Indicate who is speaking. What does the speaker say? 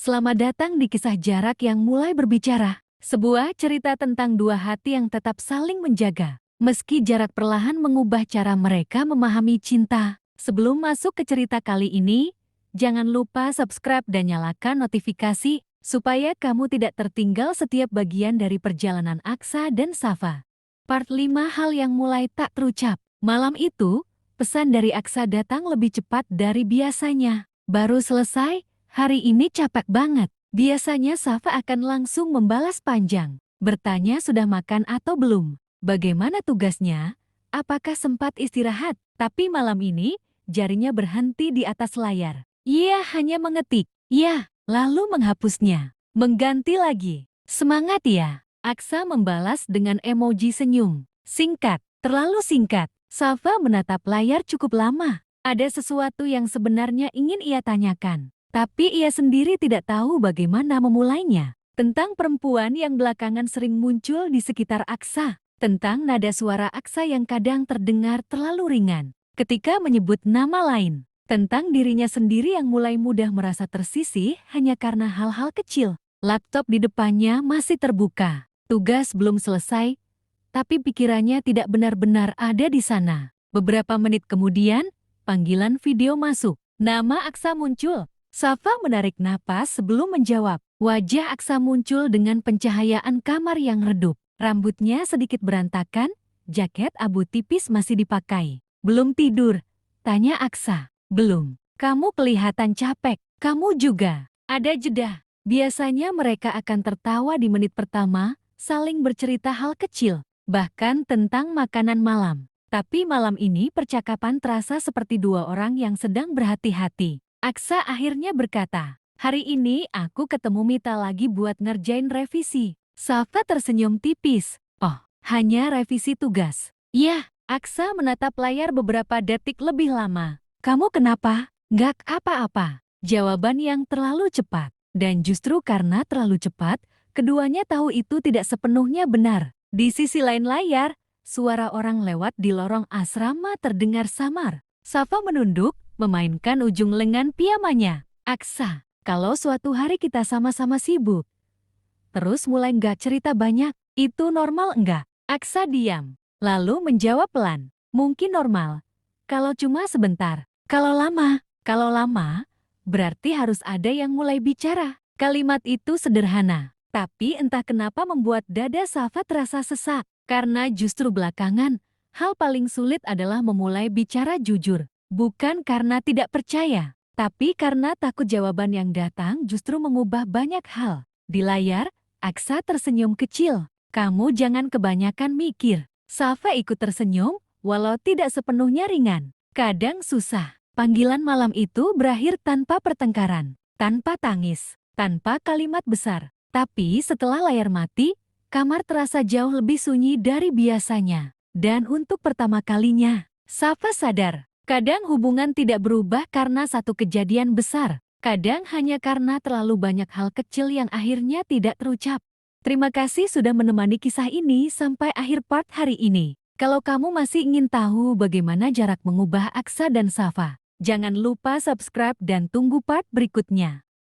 Speaker 1: Selamat datang di kisah jarak yang mulai berbicara. Sebuah cerita tentang dua hati yang tetap saling menjaga. Meski jarak perlahan mengubah cara mereka memahami cinta. Sebelum masuk ke cerita kali ini, jangan lupa subscribe dan nyalakan notifikasi supaya kamu tidak tertinggal setiap bagian dari perjalanan Aksa dan Safa. Part 5 hal yang mulai tak terucap. Malam itu, pesan dari Aksa datang lebih cepat dari biasanya. Baru selesai, hari ini capek banget. Biasanya Safa akan langsung membalas panjang. Bertanya sudah makan atau belum. Bagaimana tugasnya? Apakah sempat istirahat? Tapi malam ini, jarinya berhenti di atas layar. Ia hanya mengetik, ya, lalu menghapusnya. Mengganti lagi. Semangat ya. Aksa membalas dengan emoji senyum. Singkat, terlalu singkat. Safa menatap layar cukup lama. Ada sesuatu yang sebenarnya ingin ia tanyakan. Tapi ia sendiri tidak tahu bagaimana memulainya. Tentang perempuan yang belakangan sering muncul di sekitar Aksa. Tentang nada suara Aksa yang kadang terdengar terlalu ringan ketika menyebut nama lain. Tentang dirinya sendiri yang mulai mudah merasa tersisih hanya karena hal-hal kecil. Laptop di depannya masih terbuka. Tugas belum selesai, tapi pikirannya tidak benar-benar ada di sana. Beberapa menit kemudian, panggilan video masuk. Nama Aksa muncul. Safa menarik napas sebelum menjawab. Wajah Aksa muncul dengan pencahayaan kamar yang redup. Rambutnya sedikit berantakan, jaket abu tipis masih dipakai. Belum tidur? Tanya Aksa. Belum. Kamu kelihatan capek. Kamu juga. Ada jeda. Biasanya mereka akan tertawa di menit pertama, saling bercerita hal kecil, bahkan tentang makanan malam. Tapi malam ini percakapan terasa seperti dua orang yang sedang berhati-hati. Aksa akhirnya berkata, hari ini aku ketemu Mita lagi buat ngerjain revisi. Safa tersenyum tipis. Oh, hanya revisi tugas. Ya, Aksa menatap layar beberapa detik lebih lama. Kamu kenapa? Gak apa-apa. Jawaban yang terlalu cepat. Dan justru karena terlalu cepat, keduanya tahu itu tidak sepenuhnya benar. Di sisi lain layar, suara orang lewat di lorong asrama terdengar samar. Safa menunduk, memainkan ujung lengan piyamanya. Aksa, kalau suatu hari kita sama-sama sibuk, terus mulai nggak cerita banyak, itu normal enggak? Aksa diam, lalu menjawab pelan. Mungkin normal. Kalau cuma sebentar. Kalau lama, berarti harus ada yang mulai bicara. Kalimat itu sederhana, tapi entah kenapa membuat dada Safa terasa sesak. Karena justru belakangan, hal paling sulit adalah memulai bicara jujur. Bukan karena tidak percaya, tapi karena takut jawaban yang datang justru mengubah banyak hal. Di layar, Aksa tersenyum kecil. Kamu jangan kebanyakan mikir. Safa ikut tersenyum, walau tidak sepenuhnya ringan. Kadang susah. Panggilan malam itu berakhir tanpa pertengkaran, tanpa tangis, tanpa kalimat besar. Tapi setelah layar mati, kamar terasa jauh lebih sunyi dari biasanya. Dan untuk pertama kalinya, Safa sadar. Kadang hubungan tidak berubah karena satu kejadian besar. Kadang hanya karena terlalu banyak hal kecil yang akhirnya tidak terucap. Terima kasih sudah menemani kisah ini sampai akhir part hari ini. Kalau kamu masih ingin tahu bagaimana jarak mengubah Aksa dan Safa, jangan lupa subscribe dan tunggu part berikutnya.